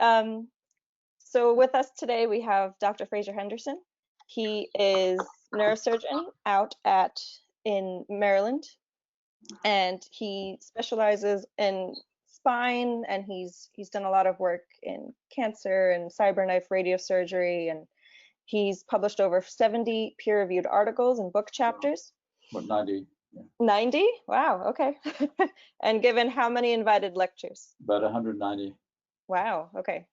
So with us today, we have Dr. Fraser Henderson. He is neurosurgeon out in Maryland, and he specializes in spine, and he's done a lot of work in cancer and cyberknife radiosurgery, and he's published over 70 peer-reviewed articles and book chapters. What, 90? Yeah. 90? Wow, okay. And given how many invited lectures? About 190. Wow, okay.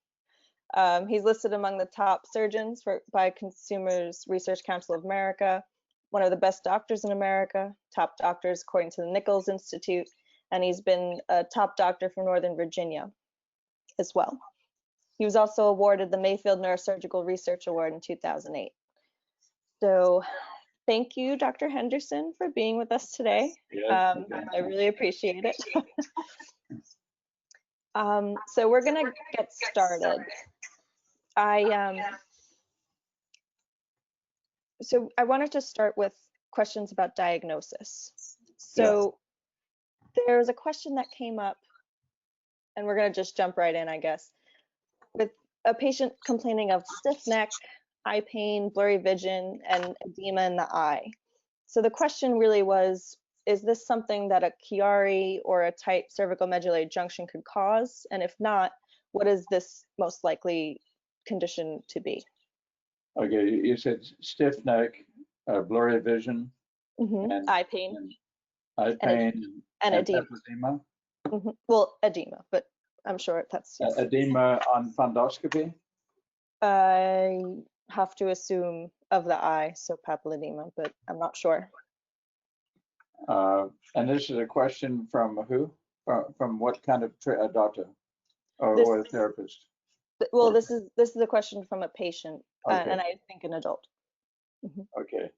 He's listed among the top surgeons by Consumers Research Council of America, one of the best doctors in America, top doctors according to the Nichols Institute, and he's been a top doctor for Northern Virginia as well. He was also awarded the Mayfield Neurosurgical Research Award in 2008. So thank you, Dr. Henderson, for being with us today. I really appreciate it. So we're gonna get started. So I wanted to start with questions about diagnosis. So there's a question that came up, and we're gonna just jump right in, I guess, with a patient complaining of stiff neck, eye pain, blurry vision, and edema in the eye. So the question really was, is this something that a Chiari or a tight cervical medullary junction could cause? And if not, what is this most likely condition to be? Okay, you said stiff neck, blurry vision, and eye pain, and edema. Well, edema, but I'm sure that's yes. Edema on fundoscopy? I have to assume of the eye, so papilledema, but I'm not sure. And this is a question from who? From what kind of doctor or therapist? Well, this is a question from a patient, okay. And I think an adult. Okay.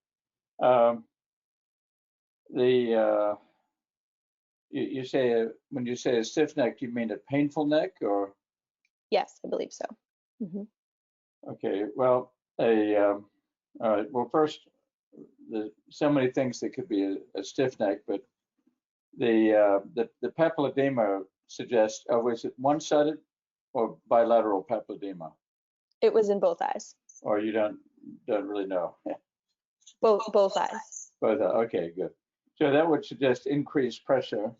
You say when you say a stiff neck, you mean a painful neck, or? Yes, I believe so. Okay. Well, all right. Well, first, there's so many things that could be a stiff neck, but the papilledema suggests, was it one-sided or bilateral papilledema? It was in both eyes. Or you don't really know? Both eyes. Both. Okay, good. So that would suggest increased pressure,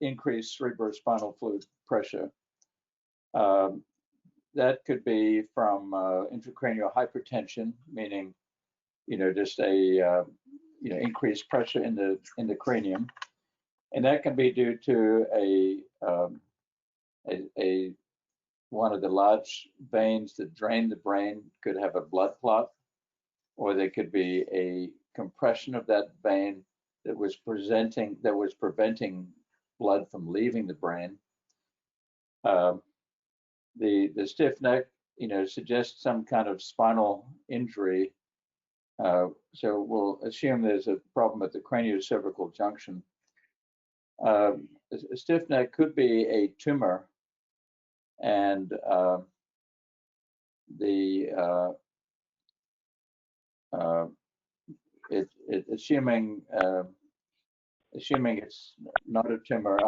increased cerebrospinal fluid pressure. That could be from intracranial hypertension, meaning, just a increased pressure in the cranium, and that can be due to one of the large veins that drain the brain could have a blood clot, or there could be a compression of that vein that was preventing blood from leaving the brain. The stiff neck, suggests some kind of spinal injury. So we'll assume there's a problem at the craniocervical junction. A stiff neck could be a tumor, and assuming it's not a tumor,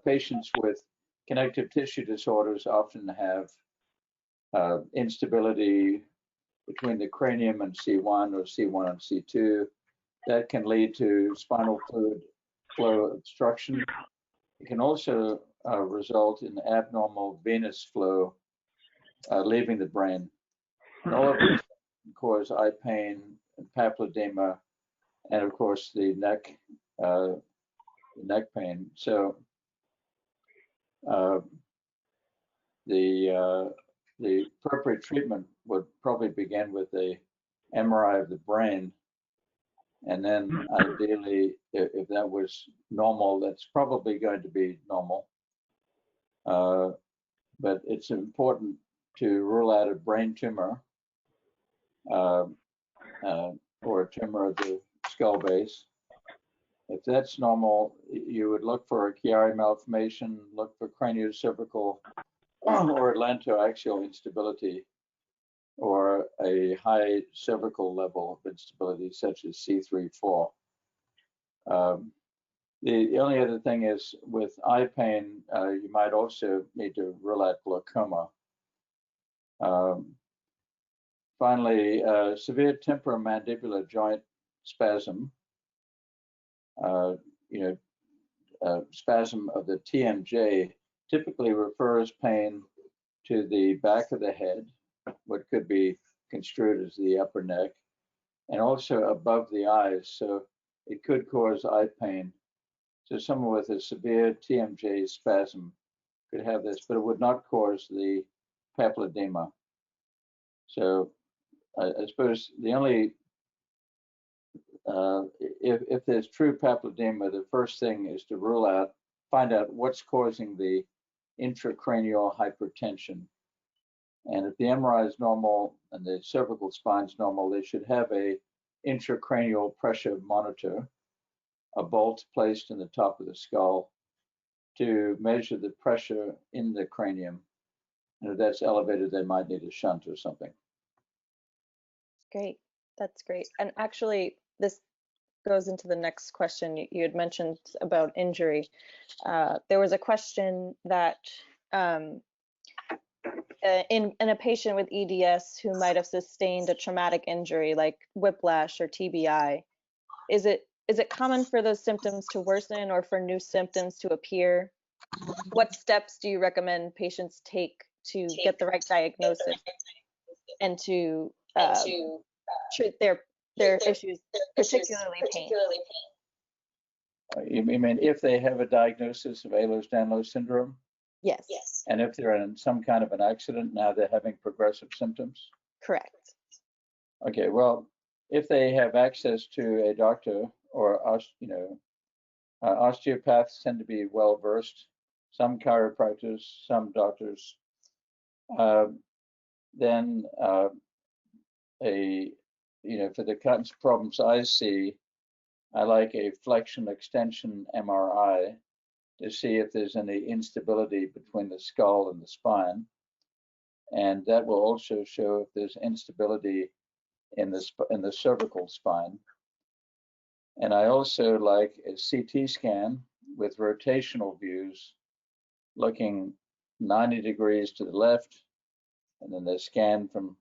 patients with connective tissue disorders often have instability between the cranium and C1 or C1 and C2. That can lead to spinal fluid flow obstruction. It can also result in abnormal venous flow leaving the brain. And all of this can cause eye pain, and papilledema, and of course the neck pain. So the appropriate treatment would probably begin with a MRI of the brain, and then ideally, if that was normal, that's probably going to be normal. But it's important to rule out a brain tumor or a tumor of the skull base. If that's normal, you would look for a Chiari malformation, look for craniocervical or atlantoaxial instability, or a high cervical level of instability, such as C3-4. The only other thing is with eye pain, you might also need to rule out glaucoma. Finally, severe temporomandibular joint spasm, spasm of the TMJ typically refers pain to the back of the head, what could be construed as the upper neck, and also above the eyes. So it could cause eye pain. So someone with a severe TMJ spasm could have this, but it would not cause the papilledema. So I suppose the only, if there's true papilledema, the first thing is to find out what's causing the intracranial hypertension. And if the MRI is normal and the cervical spine is normal, they should have a intracranial pressure monitor, a bolt placed in the top of the skull to measure the pressure in the cranium. And if that's elevated, they might need a shunt or something. Great. That's great. And actually, this goes into the next question you had mentioned about injury. There was a question that in a patient with EDS who might have sustained a traumatic injury like whiplash or TBI, is it common for those symptoms to worsen or for new symptoms to appear? What steps do you recommend patients take to get the right diagnosis and to treat their issues, particularly pain? You mean if they have a diagnosis of Ehlers-Danlos syndrome? Yes. And if they're in some kind of an accident, now they're having progressive symptoms? Correct. Okay, well, if they have access to a doctor or, osteopaths tend to be well versed, some chiropractors, some doctors, then for the kinds of problems I see, I like a flexion extension MRI to see if there's any instability between the skull and the spine. And that will also show if there's instability in the cervical spine. And I also like a CT scan with rotational views looking 90 degrees to the left, and then they scan from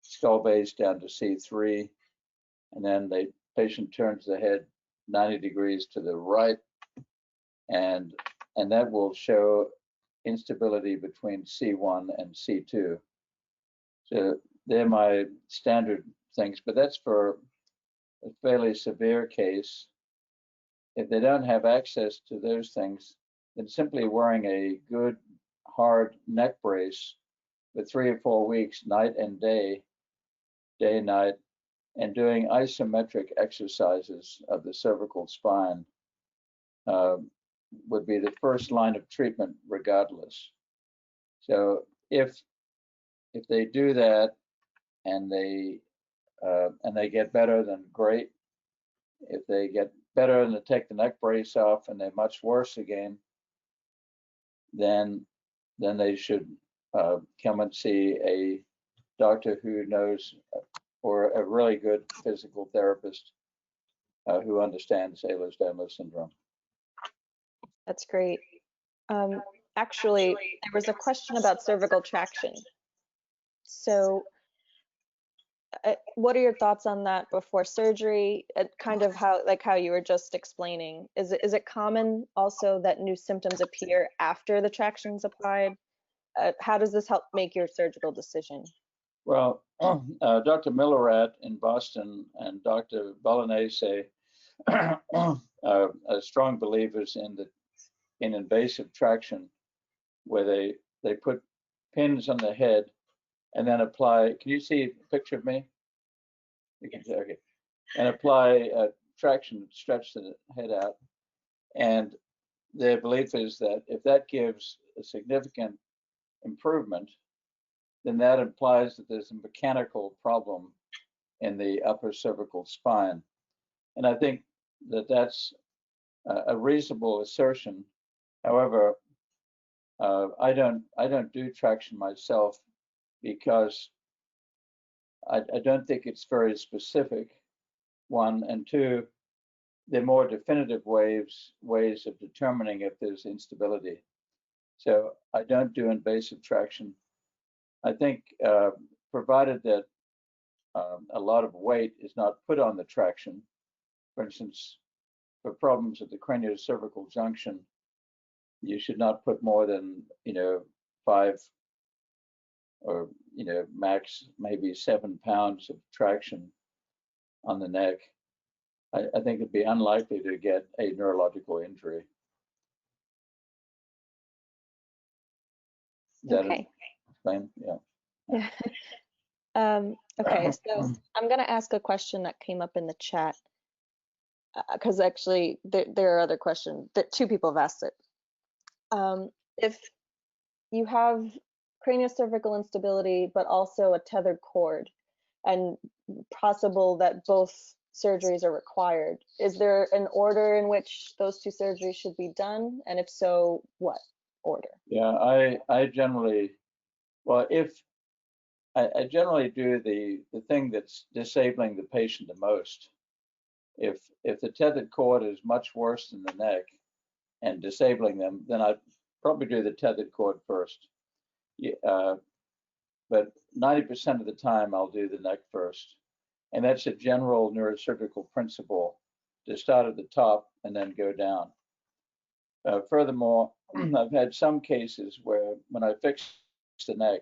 skull base down to C3, and then the patient turns the head 90 degrees to the right, and that will show instability between C1 and C2. So they're my standard things, but that's for a fairly severe case. If they don't have access to those things, then simply wearing a good hard neck brace for 3 or 4 weeks, night and day and night, and doing isometric exercises of the cervical spine would be the first line of treatment regardless. So if they do that and they get better, then great. If they get better and they take the neck brace off and they're much worse again, then they should come and see a doctor who knows, or a really good physical therapist who understands Ehlers-Danlos syndrome. That's great. Actually, there was a question about cervical traction. So what are your thoughts on that before surgery? Kind of how you were just explaining. Is it common also that new symptoms appear after the traction's applied? How does this help make your surgical decision? Well, Dr. Millerat in Boston and Dr. Bolognese are strong believers in invasive traction, where they put pins on the head and then apply. Can you see a picture of me? You can see, okay. And apply traction, stretch the head out. And their belief is that if that gives a significant improvement, then that implies that there's a mechanical problem in the upper cervical spine. And I think that that's a reasonable assertion. However, I don't do traction myself because I don't think it's very specific, one, and two, they're more definitive ways of determining if there's instability. So I don't do invasive traction. I think provided that a lot of weight is not put on the traction, for instance, for problems at the craniocervical junction, you should not put more than 5 or max maybe 7 pounds of traction on the neck. I think it'd be unlikely to get a neurological injury. Okay. Explain? Yeah. Okay, so I'm going to ask a question that came up in the chat because actually there are other questions that 2 people have asked it. If you have craniocervical instability, but also a tethered cord, and possible that both surgeries are required, is there an order in which those 2 surgeries should be done? And if so, what order? Yeah, I generally, well, I generally do the thing that's disabling the patient the most. If the tethered cord is much worse than the neck and disabling them, then I'd probably do the tethered cord first. But 90% of the time I'll do the neck first. And that's a general neurosurgical principle, to start at the top and then go down. Furthermore, I've had some cases where when I fixed the neck,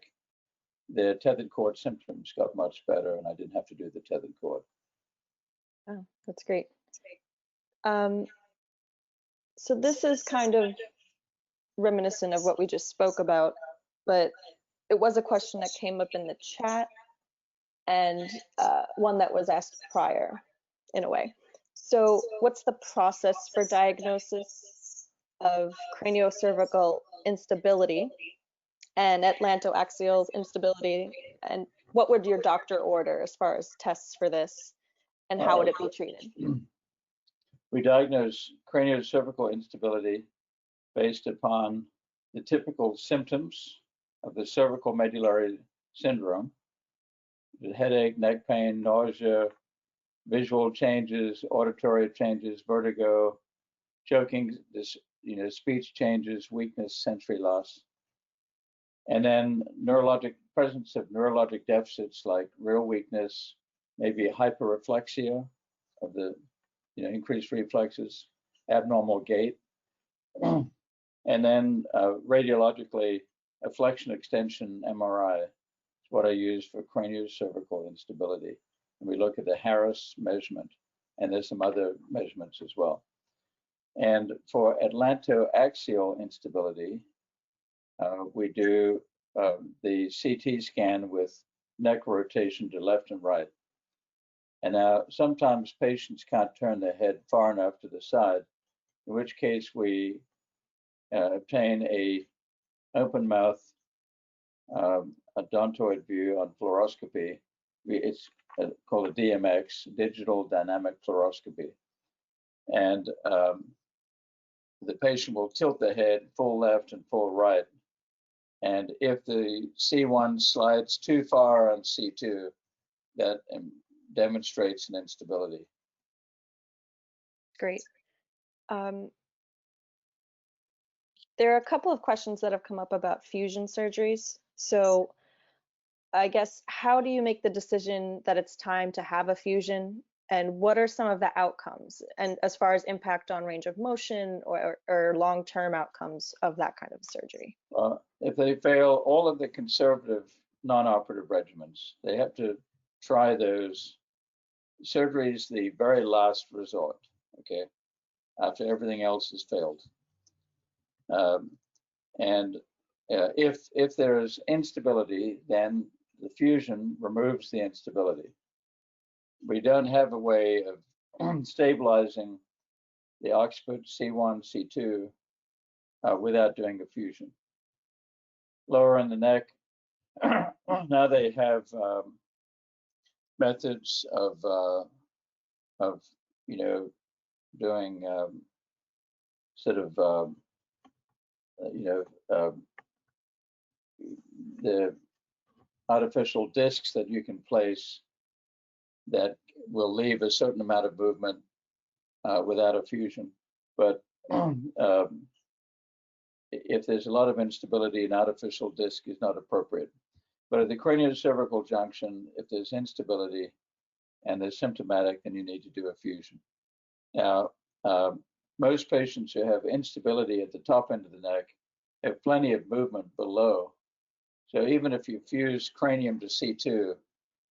the tethered cord symptoms got much better and I didn't have to do the tethered cord. Oh, that's great. So this is kind of reminiscent of what we just spoke about, but it was a question that came up in the chat and one that was asked prior in a way. So what's the process for diagnosis of craniocervical instability and atlantoaxial instability, and what would your doctor order as far as tests for this, and how would it be treated? We diagnose craniocervical instability based upon the typical symptoms of the cervical medullary syndrome: the headache, neck pain, nausea, visual changes, auditory changes, vertigo, choking, speech changes, weakness, sensory loss. And then presence of neurologic deficits like real weakness, maybe hyperreflexia of the increased reflexes, abnormal gait. And then radiologically, a flexion extension MRI is what I use for craniocervical instability. And we look at the Harris measurement, and there's some other measurements as well. And for atlantoaxial instability, we do the CT scan with neck rotation to left and right. And now sometimes patients can't turn their head far enough to the side, in which case we obtain a open mouth odontoid view on fluoroscopy. It's called a DMX, digital dynamic fluoroscopy. And the patient will tilt the head full left and full right. And if the C1 slides too far on C2, that demonstrates an instability. Great. There are a couple of questions that have come up about fusion surgeries. So I guess, how do you make the decision that it's time to have a fusion, and what are some of the outcomes, and as far as impact on range of motion or long-term outcomes of that kind of surgery? If they fail all of the conservative non-operative regimens, they have to try those. Surgery is the very last resort, okay, after everything else has failed. If there is instability, then the fusion removes the instability. We don't have a way of stabilizing the occiput C1, C2 without doing a fusion. Lower in the neck, now they have methods of doing sort of the artificial discs that you can place that will leave a certain amount of movement without a fusion. But if there's a lot of instability, an artificial disc is not appropriate. But at the craniocervical junction, if there's instability and they're symptomatic, then you need to do a fusion. Now, most patients who have instability at the top end of the neck have plenty of movement below. So even if you fuse cranium to C2,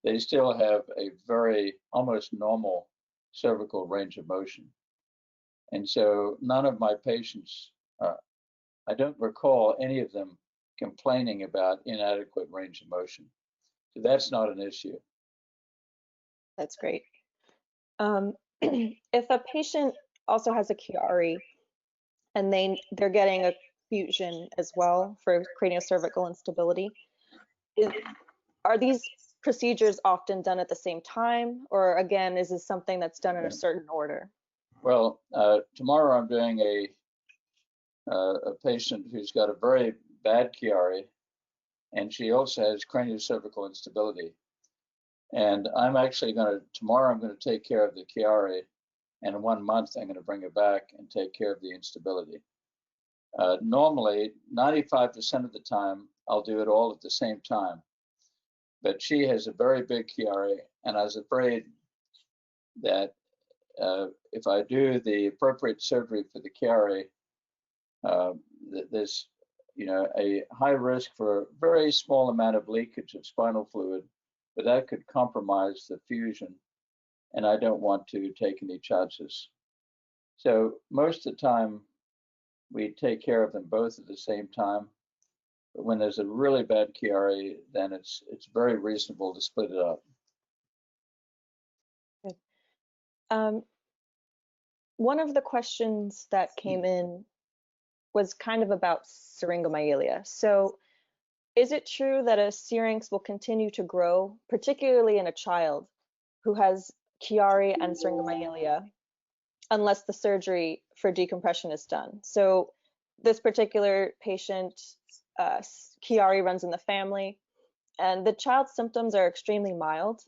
they still have a very almost normal cervical range of motion. And so none of my patients, I don't recall any of them complaining about inadequate range of motion. So that's not an issue. That's great. If a patient also has a Chiari and they're getting a fusion as well for craniocervical instability, are these procedures often done at the same time, or again, is this something that's done in a certain order? Well, tomorrow I'm doing a patient who's got a very bad Chiari, and she also has craniocervical instability. And I'm actually tomorrow I'm going to take care of the Chiari, and in 1 month I'm going to bring her back and take care of the instability. Normally, 95% of the time, I'll do it all at the same time. But she has a very big Chiari, and I was afraid that if I do the appropriate surgery for the Chiari, there's a high risk for a very small amount of leakage of spinal fluid, but that could compromise the fusion, and I don't want to take any chances. So most of the time, we take care of them both at the same time. But when there's a really bad Chiari, then it's very reasonable to split it up. Good. One of the questions that came in was kind of about Syringomyelia. So is it true that a syrinx will continue to grow, particularly in a child who has Chiari and Syringomyelia, unless the surgery for decompression is done? So this particular patient, Chiari runs in the family, and the child's symptoms are extremely mild,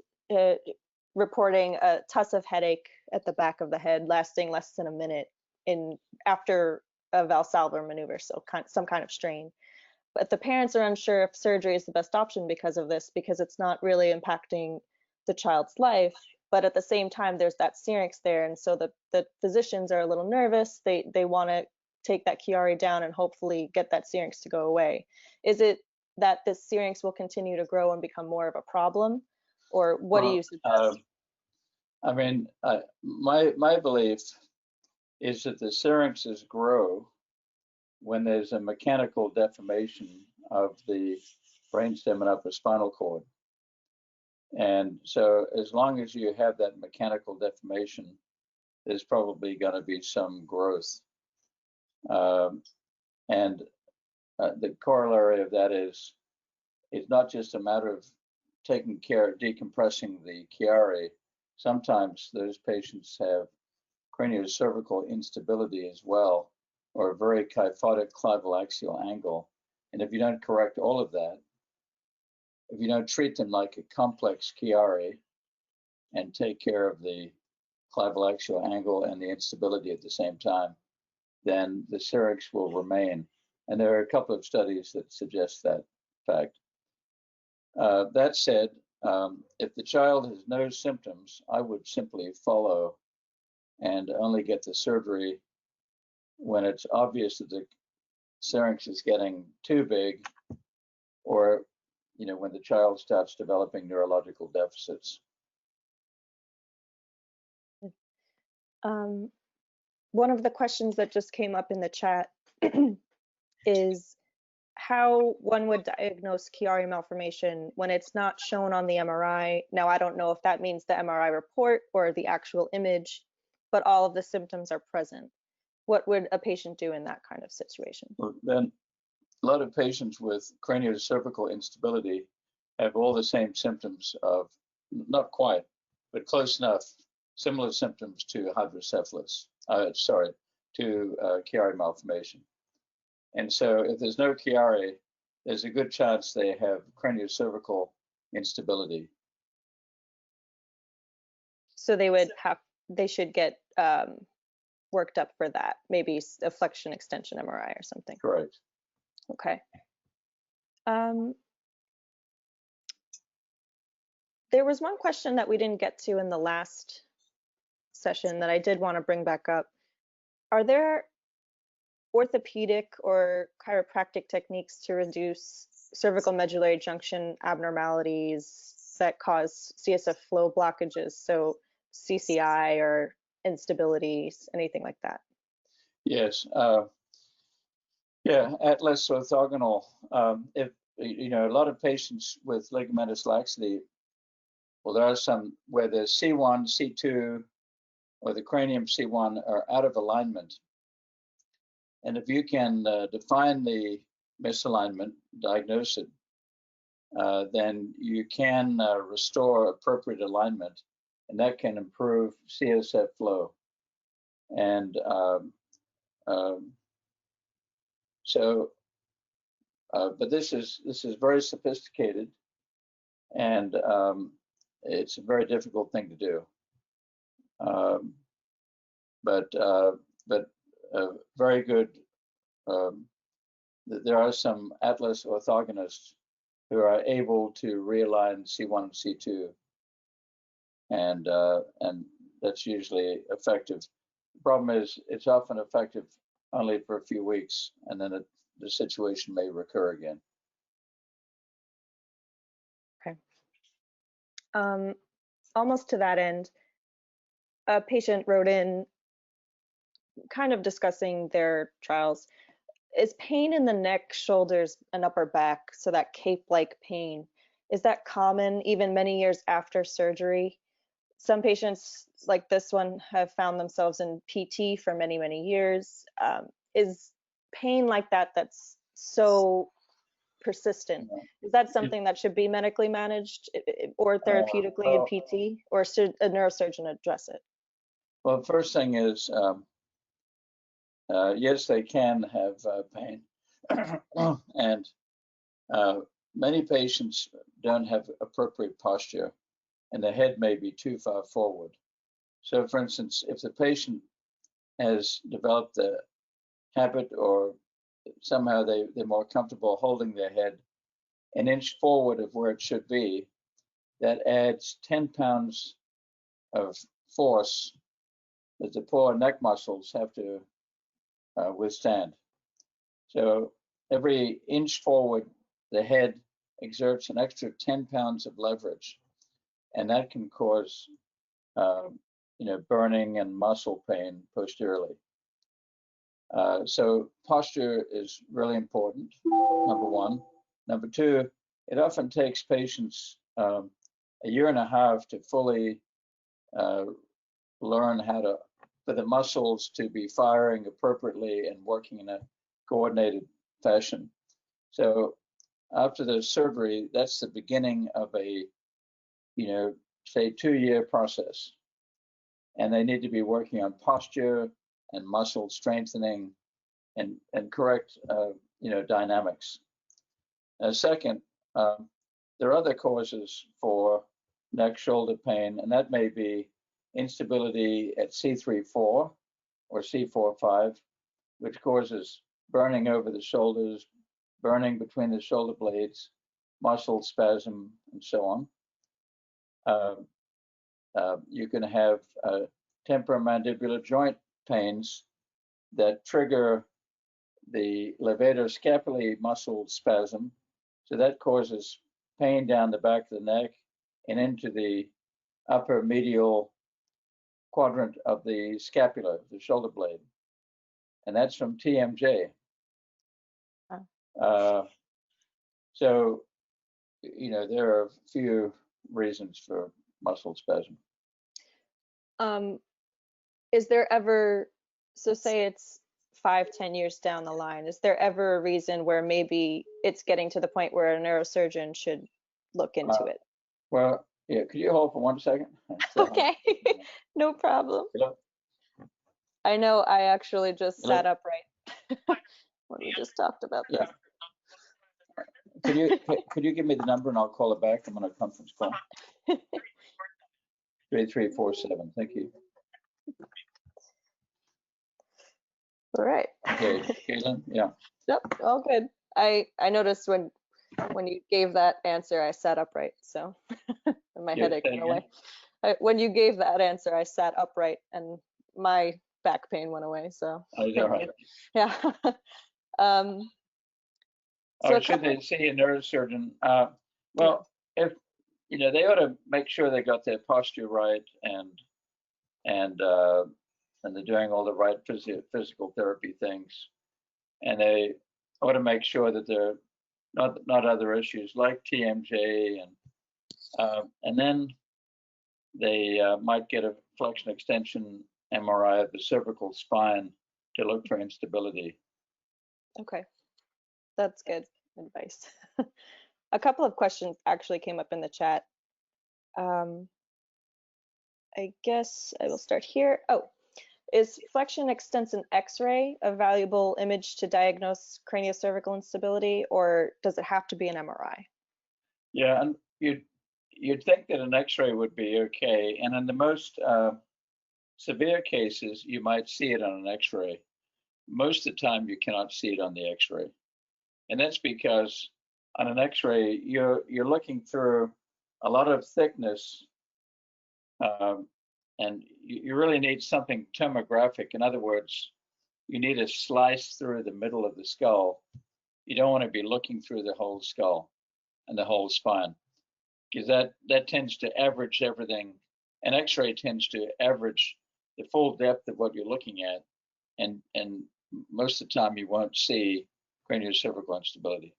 reporting a tussive headache at the back of the head lasting less than a minute after a Valsalva maneuver, so some kind of strain. But the parents are unsure if surgery is the best option because of this, because it's not really impacting the child's life. But at the same time, there's that syrinx there, and so the physicians are a little nervous. They want to take that Chiari down and hopefully get that syrinx to go away. Is it that this syrinx will continue to grow and become more of a problem, or what do you suggest? I mean, my belief is that the syrinxes grow when there's a mechanical deformation of the brainstem and upper spinal cord. And so as long as you have that mechanical deformation, there's probably going to be some growth. And the corollary of that is, it's not just a matter of taking care of decompressing the Chiari. Sometimes those patients have craniocervical instability as well, or a very kyphotic clival-axial angle. And if you don't correct all of that, if you don't treat them like a complex Chiari and take care of the clival-axial angle and the instability at the same time, then the syrinx will remain. And there are a couple of studies that suggest that fact. That said, if the child has no symptoms, I would simply follow and only get the surgery when it's obvious that the syrinx is getting too big, or when the child starts developing neurological deficits. One of the questions that just came up in the chat is how one would diagnose Chiari malformation when it's not shown on the MRI. Now, I don't know if that means the MRI report or the actual image, but all of the symptoms are present. What would a patient do in that kind of situation? Well, then a lot of patients with craniocervical instability have all the same symptoms of, not quite, but close enough, similar symptoms to hydrocephalus, to Chiari malformation. And so if there's no Chiari, there's a good chance they have craniocervical instability. So they should get worked up for that, maybe a flexion extension MRI or something. Correct. Okay. There was one question that we didn't get to in the last session that I did want to bring back up. Are there orthopedic or chiropractic techniques to reduce cervical medullary junction abnormalities that cause CSF flow blockages, so CCI or instabilities, anything like that? Yes. Yeah, atlas orthogonal. If you know, a lot of patients with ligamentous laxity, well, there are some where the C1, C2, or the cranium C1 are out of alignment. And if you can define the misalignment, diagnose it, then you can restore appropriate alignment, and that can improve CSF flow. And but this is very sophisticated, and it's a very difficult thing to do. But very good. There are some atlas orthogonists who are able to realign C1 and C2, and that's usually effective. The problem is it's often effective only for a few weeks, and then the situation may recur again. Okay. Almost to that end, a patient wrote in kind of discussing their trials. Is pain in the neck, shoulders, and upper back, so that cape-like pain, is that common even many years after surgery? Some patients like this one have found themselves in PT for many, many years. Is pain like that that's so persistent, is that something that should be medically managed or therapeutically in PT, or should a neurosurgeon address it? Well, the first thing is, yes, they can have pain, and many patients don't have appropriate posture, and the head may be too far forward. So, for instance, if the patient has developed the habit, or somehow they're more comfortable holding their head an inch forward of where it should be, that adds 10 pounds of force that the poor neck muscles have to withstand. So every inch forward, the head exerts an extra 10 pounds of leverage, and that can cause burning and muscle pain posteriorly. So posture is really important, number one. Number two, it often takes patients a year and a half to fully learn how for the muscles to be firing appropriately and working in a coordinated fashion. So after the surgery, that's the beginning of a, say 2-year process. And they need to be working on posture and muscle strengthening and correct, dynamics. Second, there are other causes for neck shoulder pain, and that may be instability at C3-4 or C4-5, which causes burning over the shoulders, burning between the shoulder blades, muscle spasm, and so on. You can have temporomandibular joint pains that trigger the levator scapulae muscle spasm. So that causes pain down the back of the neck and into the upper medial quadrant of the scapula, the shoulder blade. And that's from TMJ. So, there are a few reasons for muscle spasm. Is there ever, so say it's 5-10 years down the line, is there ever a reason where maybe it's getting to the point where a neurosurgeon should look into it? Well, yeah, could you hold for 1 second? Okay, no problem. Hello? I know I actually just sat upright when we just talked about this. Yeah. Could you give me the number and I'll call it back? I'm on a conference call. 3347. Thank you. All right. Okay, Caitlin, yeah. Yep, all good. I noticed when you gave that answer, I sat upright, so and my Yeah, headache say went again. away. When you gave that answer, I sat upright and my back pain went away. So Oh, is that right? yeah. um, so Or a should couple. they see a neurosurgeon? Well, if they ought to make sure they got their posture right and they're doing all the right physical therapy things, and they ought to make sure that they're not other issues like TMJ, and then they might get a flexion extension MRI of the cervical spine to look for instability. Okay, that's good advice. A couple of questions actually came up in the chat. I guess I will start here. Oh, is flexion extension X-ray a valuable image to diagnose craniocervical instability, or does it have to be an MRI? Yeah, and you'd think that an X-ray would be okay, and in the most severe cases, you might see it on an X-ray. Most of the time, you cannot see it on the X-ray, and that's because on an X-ray, you're looking through a lot of thickness, and you really need something tomographic. In other words, you need a slice through the middle of the skull. You don't want to be looking through the whole skull and the whole spine, because that tends to average everything. An X-ray tends to average the full depth of what you're looking at, and most of the time you won't see craniocervical instability.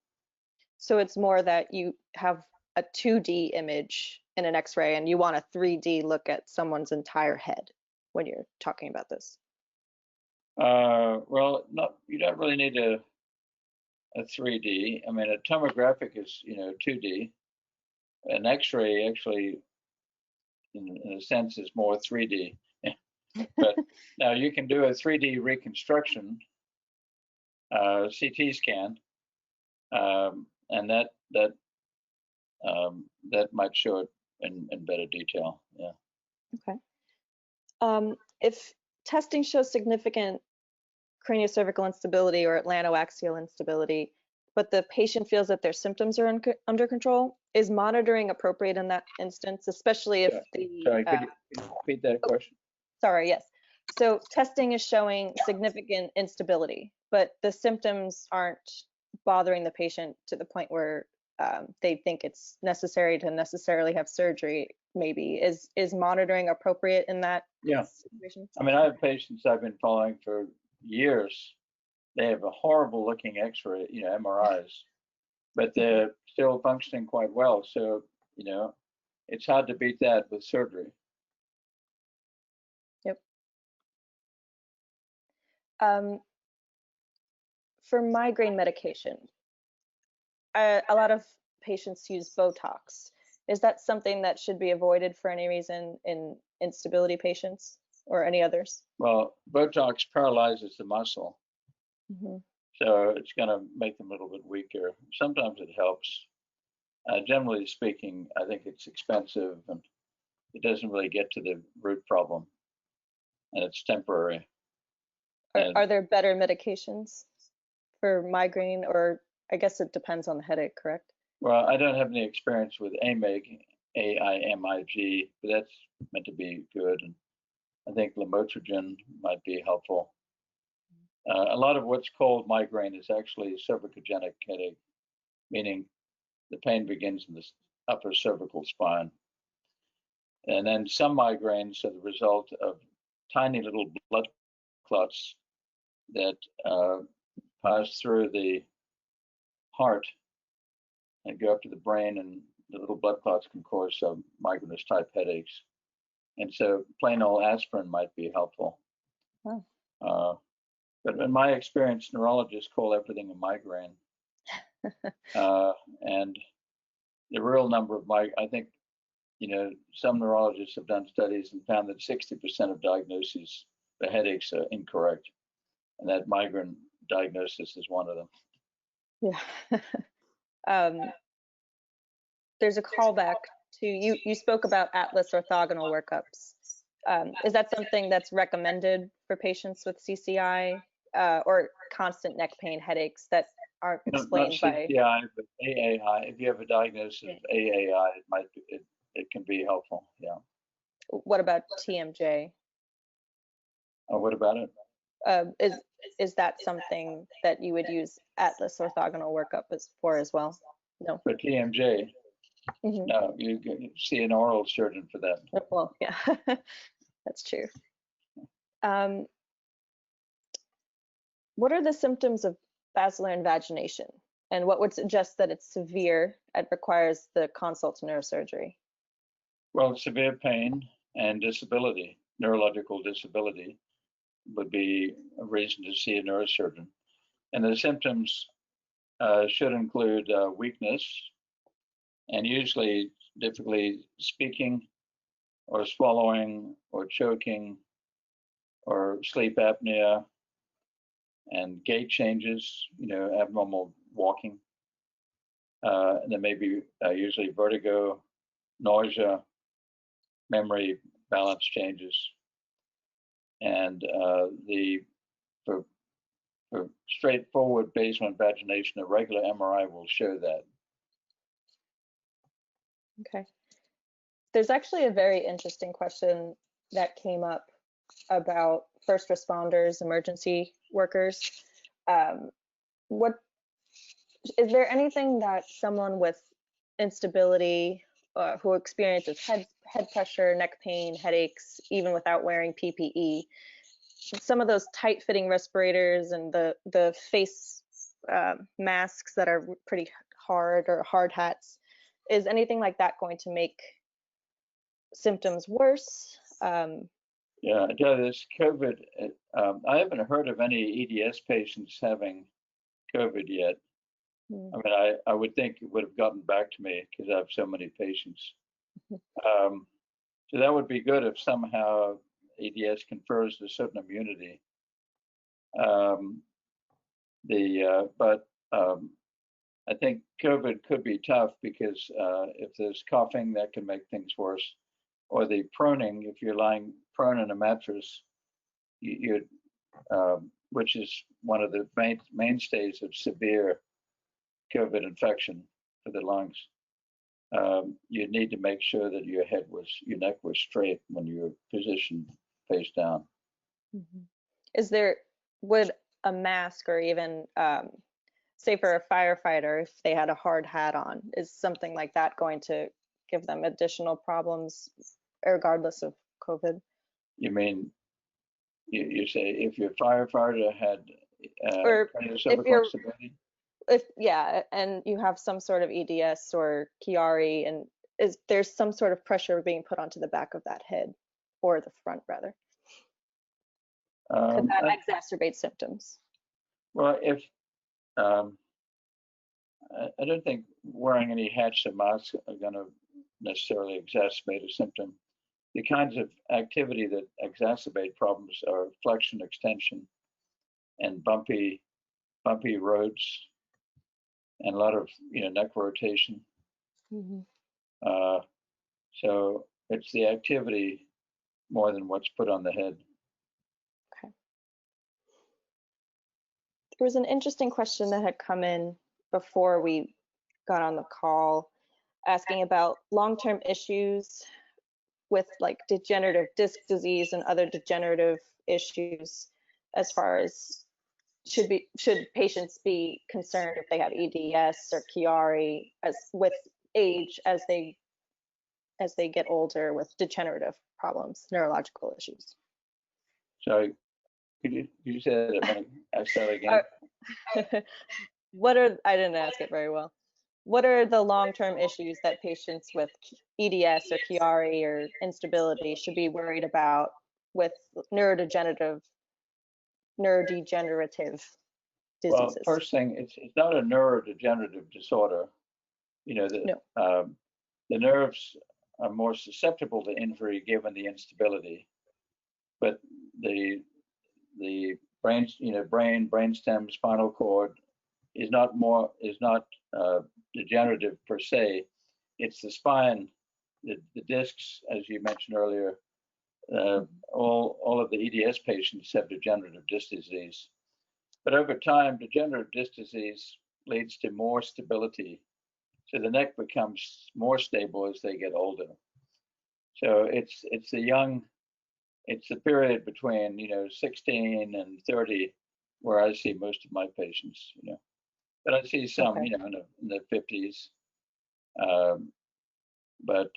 So it's more that you have a 2D image in an X-ray and you want a 3D look at someone's entire head when you're talking about this. Well, you don't really need a 3D. I mean, a tomographic is 2D. An X-ray actually, in a sense, is more 3D. But now you can do a 3D reconstruction, CT scan, and that might show it in better detail. Yeah. Okay. If testing shows significant craniocervical instability or atlantoaxial instability, but the patient feels that their symptoms are under control, is monitoring appropriate in that instance, especially if Sorry, could you repeat that question? Sorry, yes. So testing is showing significant instability, but the symptoms aren't bothering the patient to the point where they think it's necessary to necessarily have surgery. Maybe is monitoring appropriate in that situation? I mean, I have patients I've been following for years. They have a horrible looking X-ray, MRIs, but they're still functioning quite well. So, it's hard to beat that with surgery. Yep. For migraine medication, a lot of patients use Botox. Is that something that should be avoided for any reason in instability patients or any others? Well, Botox paralyzes the muscle, so it's going to make them a little bit weaker. Sometimes it helps. Generally speaking, I think it's expensive and it doesn't really get to the root problem, and it's temporary. Are there better medications for migraine, or I guess it depends on the headache, correct? Well, I don't have any experience with AIMIG, AIMIG, but that's meant to be good. And I think lamotrigine might be helpful. A lot of what's called migraine is actually cervicogenic headache, meaning the pain begins in the upper cervical spine. And then some migraines are the result of tiny little blood clots that pass through the heart and go up to the brain, and the little blood clots can cause some migrainous type headaches. And so plain old aspirin might be helpful. Oh. But in my experience, neurologists call everything a migraine. And the real number of I think, some neurologists have done studies and found that 60% of diagnoses for headaches are incorrect. And that migraine diagnosis is one of them. Yeah. There's a callback to you spoke about Atlas orthogonal workups. Is that something that's recommended for patients with CCI? or constant neck pain, headaches that aren't Not explained by. CCI, but AAI. If you have a diagnosis of AAI, it can be helpful. Yeah. What about TMJ? What about it? Is that something that you would use Atlas orthogonal workup as well? No. For TMJ, Mhm. no, you can see an oral surgeon for that. Well, yeah, that's true. What are the symptoms of basilar invagination, and what would suggest that it's severe and requires the consult to neurosurgery? Well, severe pain and disability, neurological disability, would be a reason to see a neurosurgeon. And the symptoms should include weakness and usually difficulty speaking or swallowing or choking or sleep apnea and gait changes, abnormal walking. There may be usually vertigo, nausea, memory, balance changes. And for straightforward basal invagination, a regular MRI will show that. Okay. There's actually a very interesting question that came up about first responders, emergency workers. What is there anything that someone with instability who experiences head pressure, neck pain, headaches, even without wearing PPE, some of those tight-fitting respirators and the face masks that are pretty hard, or hard hats, is anything like that going to make symptoms worse? Yeah, this COVID, I haven't heard of any EDS patients having COVID yet. I mean, I would think it would have gotten back to me because I have so many patients. So that would be good if somehow EDS confers a certain immunity. But I think COVID could be tough because if there's coughing, that can make things worse. Or the proning, if you're lying prone in a mattress, which is one of the mainstays of severe COVID infection for the lungs. You need to make sure that your neck was straight when you're positioned face down. Would a mask, or even say for a firefighter, if they had a hard hat on, is something like that going to give them additional problems regardless of COVID? You mean, you say if your firefighter had or craniocervical instability? And you have some sort of EDS or Chiari, and there's some sort of pressure being put onto the back of that head, or the front rather. Could that exacerbate symptoms? Well, if I don't think wearing any hats or masks are going to necessarily exacerbate a symptom. The kinds of activity that exacerbate problems are flexion, extension, and bumpy roads, and a lot of neck rotation. So it's the activity more than what's put on the head. Okay. There was an interesting question that had come in before we got on the call, asking about long-term issues with like degenerative disc disease and other degenerative issues, as far as should patients be concerned if they have EDS or Chiari with age as they get older, with degenerative problems, neurological issues. Sorry, could you say that? Ask that again. I didn't ask it very well. What are the long-term issues that patients with EDS or Chiari or instability should be worried about with neurodegenerative diseases? Well, first thing, it's not a neurodegenerative disorder. The nerves are more susceptible to injury given the instability, but the brain, brainstem, spinal cord is not degenerative per se. It's the spine, the discs, as you mentioned earlier. All of the EDS patients have degenerative disc disease. But over time, degenerative disc disease leads to more stability. So the neck becomes more stable as they get older. So it's the period between 16 and 30 where I see most of my patients. But I see some Okay. in the 50s. But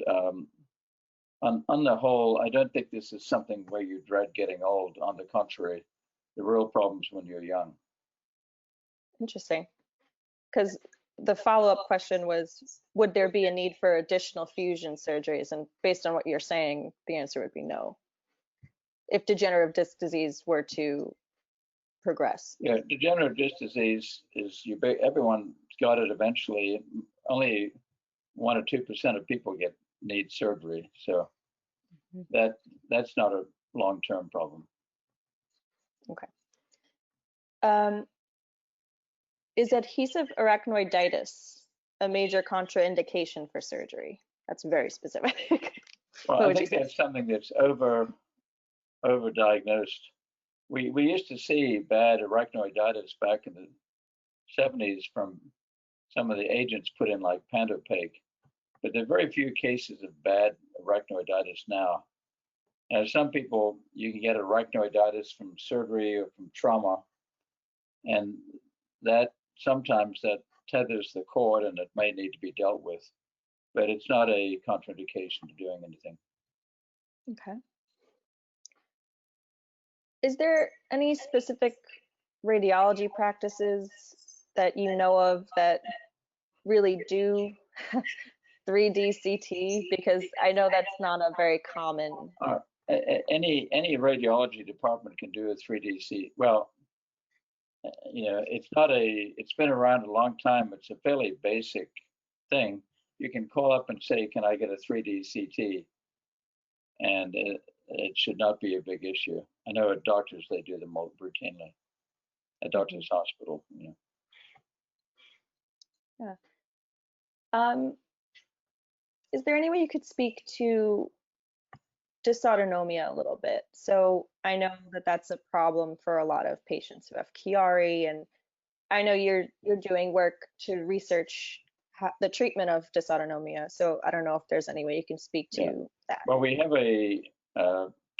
on the whole, I don't think this is something where you dread getting old. On the contrary, the real problem's when you're young. Interesting. Because the follow-up question was, would there be a need for additional fusion surgeries? And based on what you're saying, the answer would be no. If degenerative disc disease were to progress. Yeah, degenerative disc disease is everyone's got it eventually. Only 1 or 2% of people need surgery, so that's not a long-term problem. Okay. Is adhesive arachnoiditis a major contraindication for surgery? That's very specific. Well, I think that's something that's overdiagnosed. We used to see bad arachnoiditis back in the 70s from some of the agents put in like Pantopake, but there are very few cases of bad arachnoiditis now. Now, some people, you can get arachnoiditis from surgery or from trauma, and that sometimes that tethers the cord and it may need to be dealt with, but it's not a contraindication to doing anything. Okay. Is there any specific radiology practices that you know of that really do 3D CT? Because I know that's not a very common. Any radiology department can do a 3D CT. Well, it's been around a long time. It's a fairly basic thing. You can call up and say, can I get a 3D CT? And it should not be a big issue. I know at doctors, they do them routinely at doctor's hospital. Yeah. Is there any way you could speak to dysautonomia a little bit? So I know that that's a problem for a lot of patients who have Chiari, and I know you're doing work to research the treatment of dysautonomia. So I don't know if there's any way you can speak to that. Well, we have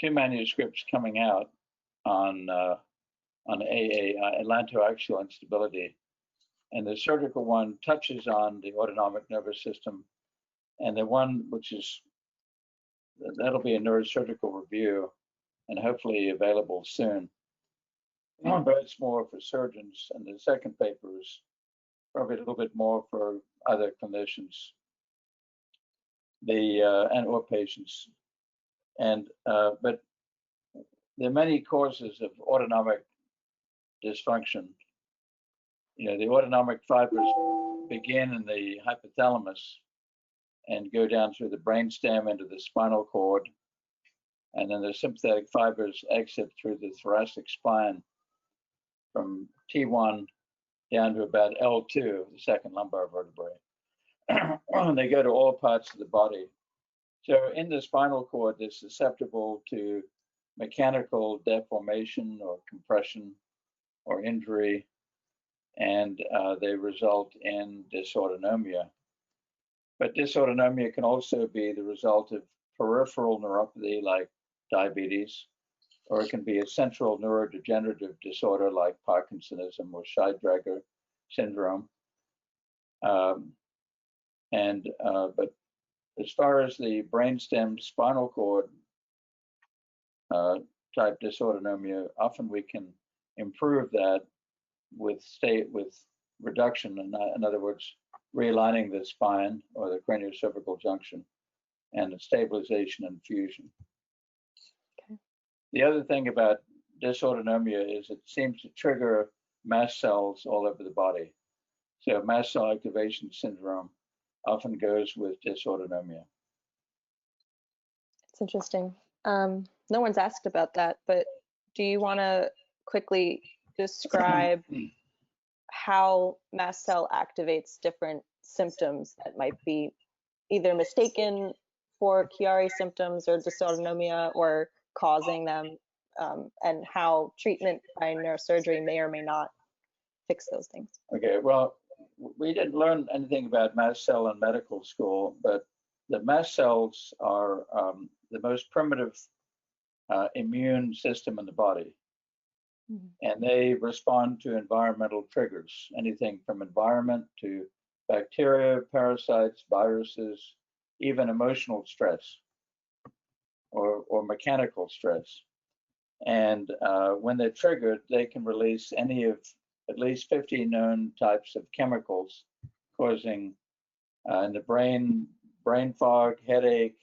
2 manuscripts coming out on atlantoaxial instability, and the surgical one touches on the autonomic nervous system, and the one that'll be a neurosurgical review and hopefully available soon. But it's more for surgeons, and the second paper is probably a little bit more for other clinicians, or patients. And but there are many causes of autonomic dysfunction. The autonomic fibers begin in the hypothalamus and go down through the brainstem into the spinal cord, and then the sympathetic fibers exit through the thoracic spine from T1 down to about L2, the second lumbar vertebrae. They go to all parts of the body. So in the spinal cord, they're susceptible to mechanical deformation or compression or injury, and they result in dysautonomia. But dysautonomia can also be the result of peripheral neuropathy like diabetes, or it can be a central neurodegenerative disorder like Parkinsonism or Scheidegger syndrome. But as far as the brainstem spinal cord type dysautonomia, often we can improve that with reduction, in other words, realigning the spine or the craniocervical junction, and stabilization and fusion. Okay. The other thing about dysautonomia is it seems to trigger mast cells all over the body. So mast cell activation syndrome often goes with dysautonomia. It's interesting. No one's asked about that, but do you want to quickly describe how mast cell activates different symptoms that might be either mistaken for Chiari symptoms or dysautonomia or causing them? and how treatment by neurosurgery may or may not fix those things. Okay, well, we didn't learn anything about mast cell in medical school, but the mast cells are the most primitive immune system in the body. And they respond to environmental triggers, anything from environment to bacteria, parasites, viruses, even emotional stress or mechanical stress. And when they're triggered, they can release any of at least 50 known types of chemicals causing in the brain fog, headache,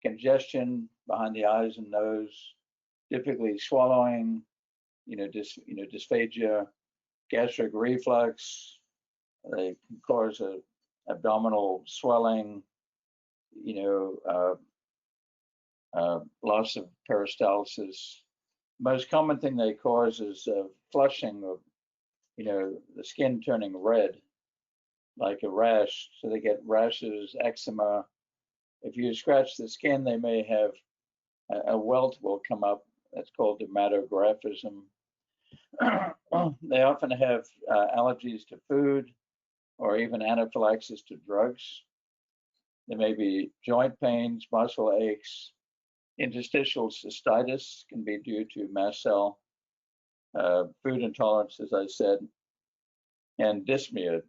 congestion behind the eyes and nose, difficulty swallowing, dysphagia, gastric reflux. They can cause abdominal swelling, loss of peristalsis. Most common thing they cause is flushing of, the skin turning red, like a rash. So they get rashes, eczema. If you scratch the skin, they may have a welt will come up. That's called dermatographism. They often have allergies to food or even anaphylaxis to drugs. There may be joint pains, muscle aches. Interstitial cystitis can be due to mast cell, food intolerance, as I said, and dyspnea,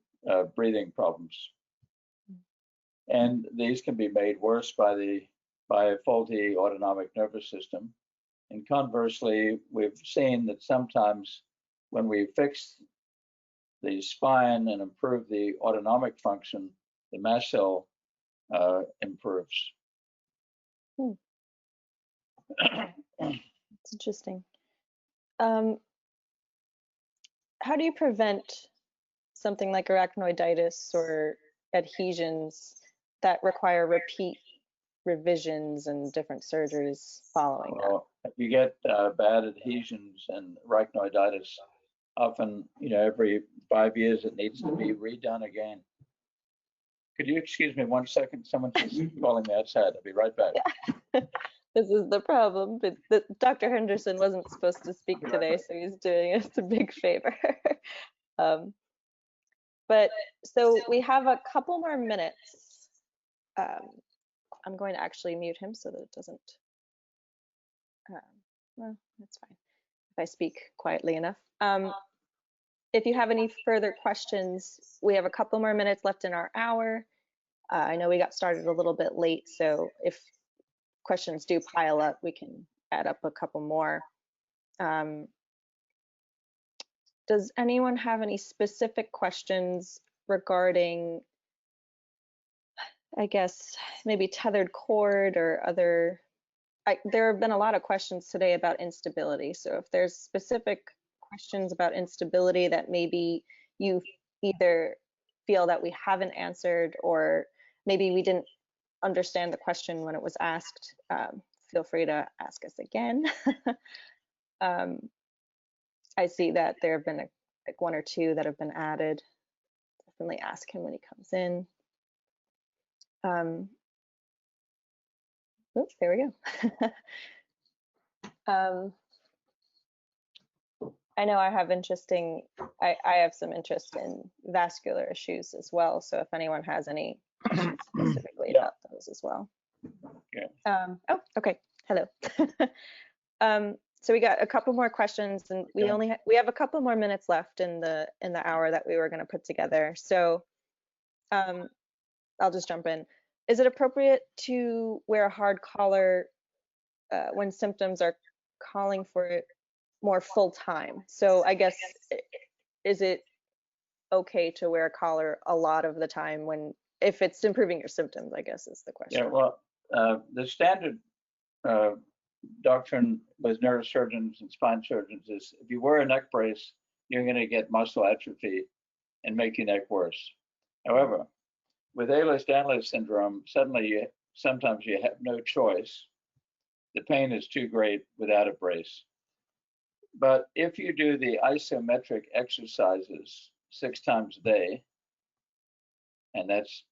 breathing problems. And these can be made worse by a faulty autonomic nervous system. And conversely, we've seen that sometimes when we fix the spine and improve the autonomic function, the mast cell improves. It's interesting. How do you prevent something like arachnoiditis or adhesions that require repeat revisions and different surgeries following that? If you get bad adhesions and arachnoiditis, often, every 5 years it needs to be redone again. Could you excuse me 1 second? Someone's just calling me outside. I'll be right back. Yeah. This is the problem, but Dr. Henderson wasn't supposed to speak today, so he's doing us a big favor. But so we have a couple more minutes. I'm going to actually mute him so that it doesn't, well, that's fine if I speak quietly enough. If you have any further questions, we have a couple more minutes left in our hour. I know we got started a little bit late, so if questions do pile up, we can add up a couple more. Does anyone have any specific questions regarding, I guess, maybe tethered cord or other? There have been a lot of questions today about instability. So if there's specific questions about instability that maybe you either feel that we haven't answered, or maybe we didn't understand the question when it was asked, feel free to ask us again. I see that there have been like 1 or 2 that have been added. Definitely ask him when he comes in. Oops, there we go. I know I have I have some interest in vascular issues as well. So if anyone has any questions specifically about those as well. Okay. Oh, okay. Hello. So we got a couple more questions, and we have a couple more minutes left in the hour that we were going to put together. So I'll just jump in. Is it appropriate to wear a hard collar when symptoms are calling for it more full time? So I guess, is it okay to wear a collar a lot of the time if it's improving your symptoms, I guess is the question. Yeah, well, the standard doctrine with neurosurgeons and spine surgeons is if you wear a neck brace, you're going to get muscle atrophy and make your neck worse. However, with Ehlers-Danlos syndrome, sometimes you have no choice. The pain is too great without a brace. But if you do the isometric exercises 6 times a day, and that's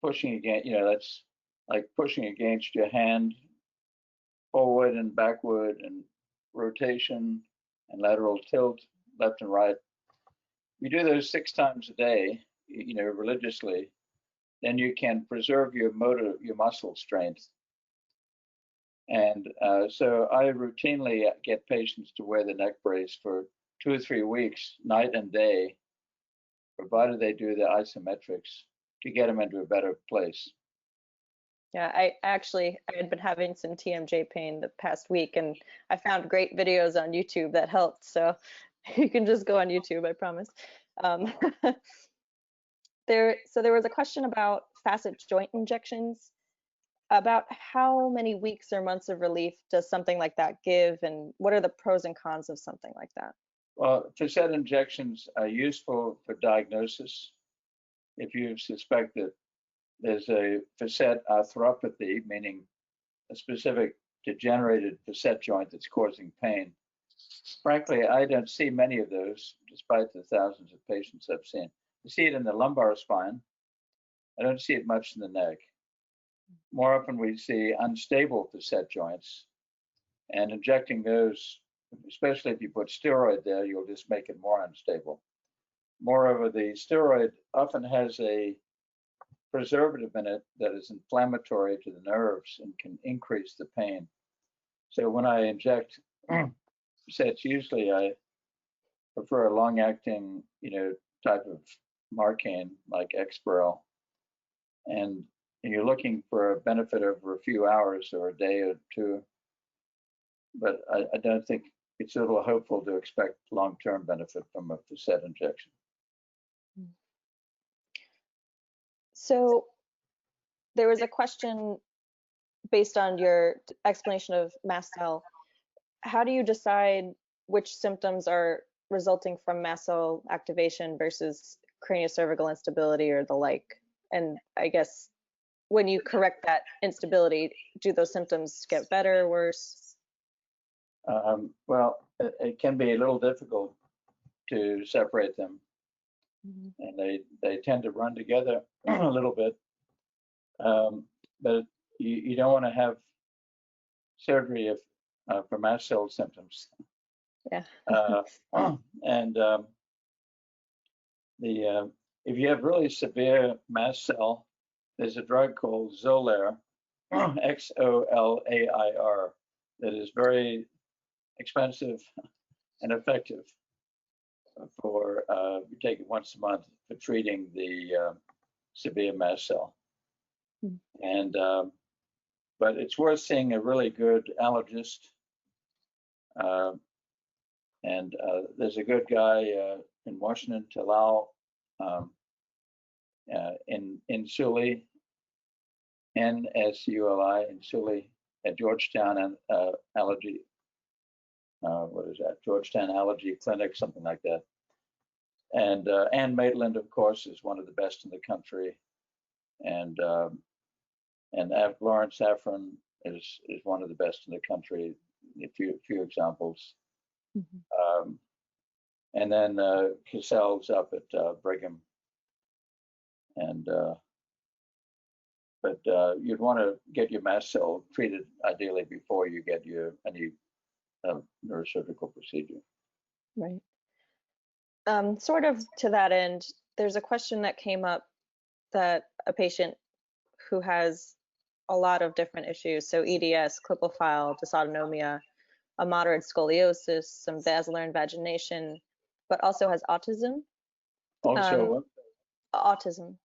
pushing against, that's like pushing against your hand forward and backward and rotation and lateral tilt, left and right. You do those 6 times a day, religiously, then you can preserve your muscle strength. And so I routinely get patients to wear the neck brace for 2 or 3 weeks, night and day, provided they do the isometrics to get them into a better place. Yeah, I had been having some TMJ pain the past week, and I found great videos on YouTube that helped. So you can just go on YouTube, I promise. There was a question about facet joint injections. About how many weeks or months of relief does something like that give, and what are the pros and cons of something like that? Well, facet injections are useful for diagnosis. If you suspect that there's a facet arthropathy, meaning a specific degenerated facet joint that's causing pain. Frankly, I don't see many of those, despite the thousands of patients I've seen. I see it in the lumbar spine. I don't see it much in the neck. More often we see unstable facet joints, and injecting those, especially if you put steroid there, you'll just make it more unstable. Moreover, the steroid often has a preservative in it that is inflammatory to the nerves and can increase the pain. So when I inject facets, usually I prefer a long-acting, type of Marcaine like Exparel, and you're looking for a benefit over a few hours or a day or two. But I don't think it's a little hopeful to expect long-term benefit from a facet injection. So there was a question based on your explanation of mast cell. How do you decide which symptoms are resulting from mast cell activation versus craniocervical instability or the like? And I guess when you correct that instability, do those symptoms get better or worse? Well, it can be a little difficult to separate them, and they tend to run together a little bit. But you don't want to have surgery for mast cell symptoms. Yeah. And if you have really severe mast cell, there's a drug called Xolair, Xolair, that is very expensive and effective for you take it once a month for treating the severe mast cell. And but it's worth seeing a really good allergist. And there's a good guy in Washington, Talal, in Sully, NSULI in Sully at Georgetown and Allergy. What is that? Georgetown Allergy Clinic, something like that. And Ann Maitland, of course, is one of the best in the country. And Lawrence Saffron is one of the best in the country. A few examples. And then Cassell's up at Brigham. And but you'd want to get your mast cell treated ideally before you get any neurosurgical procedure. Right. Sort of to that end, there's a question that came up that a patient who has a lot of different issues, so EDS, Klippel-Feil, dysautonomia, a moderate scoliosis, some basilar invagination, but also has autism. Also, autism.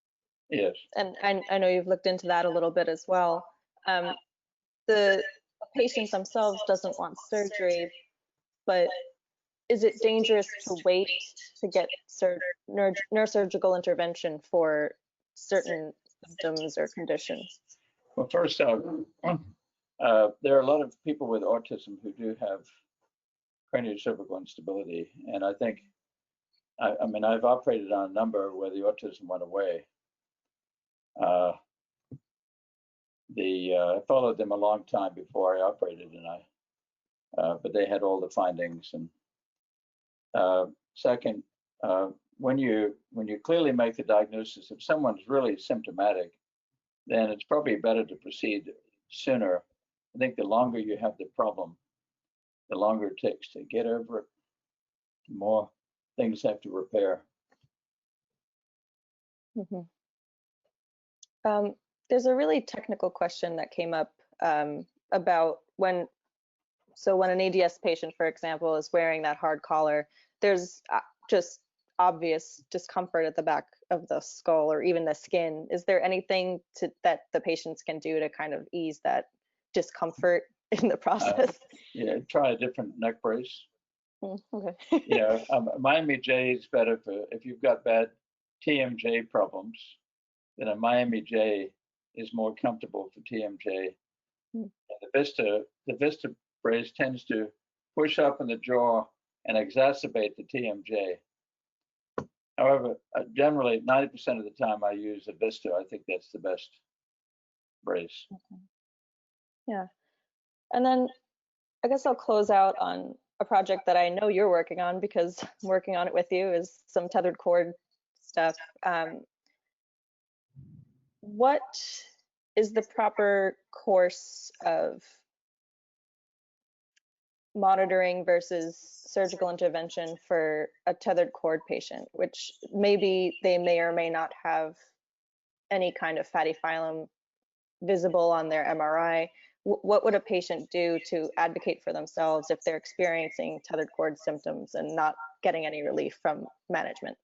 Yes. And I know you've looked into that a little bit as well. The patient themselves doesn't want surgery, but is it dangerous to wait to get neurosurgical intervention for certain symptoms or conditions? Well, first, there are a lot of people with autism who do have craniocervical instability, and I think, I mean, I've operated on a number where the autism went away. I followed them a long time before I operated, and but they had all the findings. And second, when you clearly make the diagnosis, if someone's really symptomatic, then it's probably better to proceed sooner. I think the longer you have the problem, the longer it takes to get over it, the more things have to repair. Mhm. There's a really technical question that came up about when an ADS patient, for example, is wearing that hard collar, there's just obvious discomfort at the back of the skull or even the skin. Is there anything that the patients can do to kind of ease that discomfort in the process? Yeah, try a different neck brace. Okay. Yeah, Miami J is better for if you've got bad TMJ problems. Then a Miami J is more comfortable for TMJ. And the Vista brace tends to push up in the jaw and exacerbate the TMJ. However, generally 90% of the time I use a Vista. I think that's the best brace. Okay. Yeah. And then I guess I'll close out on a project that I know you're working on because I'm working on it with you, is some tethered cord stuff. What is the proper course of monitoring versus surgical intervention for a tethered cord patient, which maybe they may or may not have any kind of fatty phylum visible on their MRI? What would a patient do to advocate for themselves if they're experiencing tethered cord symptoms and not getting any relief from management?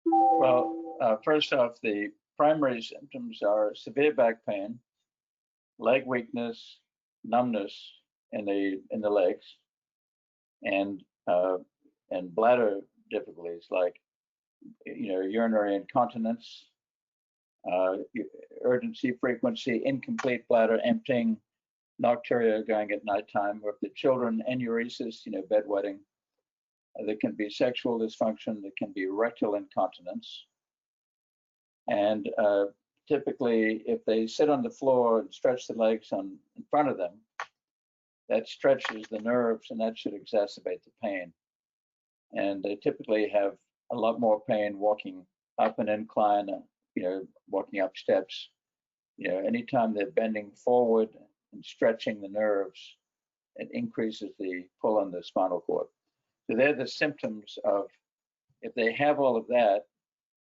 Well, first off, the primary symptoms are severe back pain, leg weakness, numbness in the legs, and bladder difficulties like urinary incontinence, urgency, frequency, incomplete bladder emptying, nocturia going at nighttime, or if the children, enuresis, bedwetting. There can be sexual dysfunction. There can be rectal incontinence. And typically, if they sit on the floor and stretch the legs in front of them, that stretches the nerves and that should exacerbate the pain. And they typically have a lot more pain walking up an incline, walking up steps. Anytime they're bending forward and stretching the nerves, it increases the pull on the spinal cord. So they're the symptoms of, if they have all of that,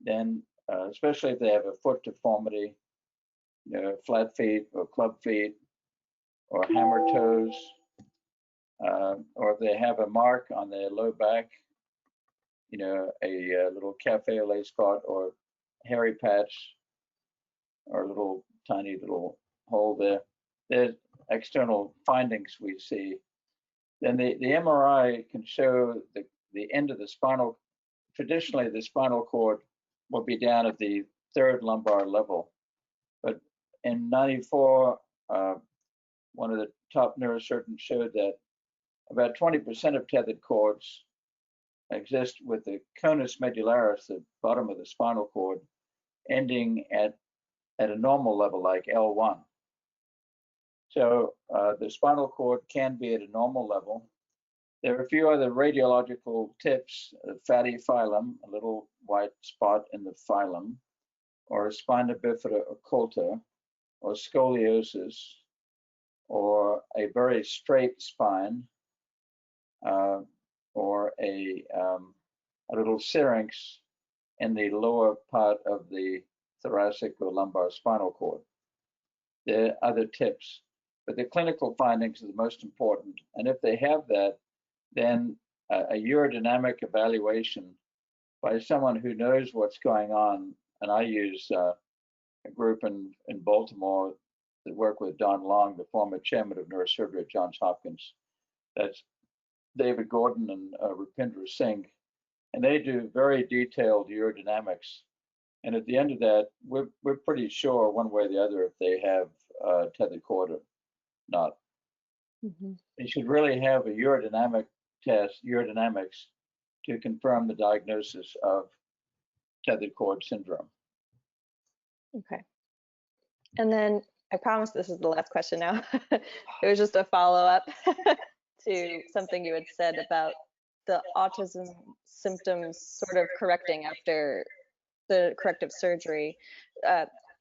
then especially if they have a foot deformity, flat feet or club feet or hammer toes, or if they have a mark on their low back, a little cafe au lait spot or hairy patch or a little tiny little hole there. There's external findings we see. Then the MRI can show the end of the spinal. Traditionally, the spinal cord will be down at the third lumbar level. But in '94, one of the top neurosurgeons showed that about 20% of tethered cords exist with the conus medullaris, the bottom of the spinal cord, ending at a normal level like L1. So the spinal cord can be at a normal level. There are a few other radiological tips: fatty phylum, a little white spot in the phylum, or spina bifida occulta, or scoliosis, or a very straight spine, or a little syrinx in the lower part of the thoracic or lumbar spinal cord. There are other tips, but the clinical findings are the most important. And if they have that, then a urodynamic evaluation by someone who knows what's going on. And I use a group in Baltimore that work with Don Long, the former chairman of neurosurgery at Johns Hopkins. That's David Gordon and Rupindra Singh. And they do very detailed urodynamics. And at the end of that, we're pretty sure one way or the other if they have tethered cord or not. Mm-hmm. They should really have a urodynamic test, urodynamics, to confirm the diagnosis of tethered cord syndrome. Okay. And then I promise this is the last question now. It was just a follow-up to something you had said about the autism symptoms sort of correcting after the corrective surgery.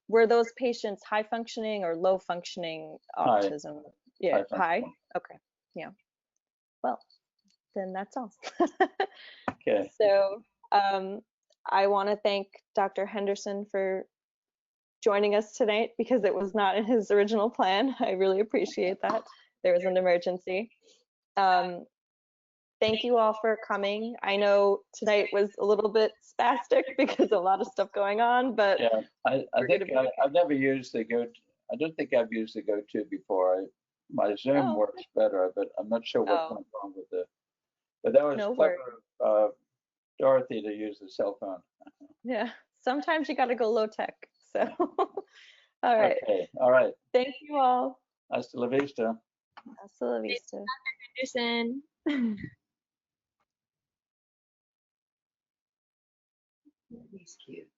Were those patients high functioning or low functioning autism? High. Yeah, high. Functioning. Okay. Yeah. Well, then that's all. Okay. So I want to thank Dr. Henderson for joining us tonight because it was not in his original plan. I really appreciate that. There was an emergency. Thank you all for coming. I know tonight was a little bit spastic because a lot of stuff going on, but Yeah, I think I've never used the Go. I don't think I've used the Go-To before. My Zoom works better, but I'm not sure what went wrong with the. But that was No clever of Dorothy to use the cell phone. Yeah, sometimes you got to go low tech. So, all right. Okay, all right. Thank you all. Hasta la vista. Hasta la vista. Henderson. He's cute.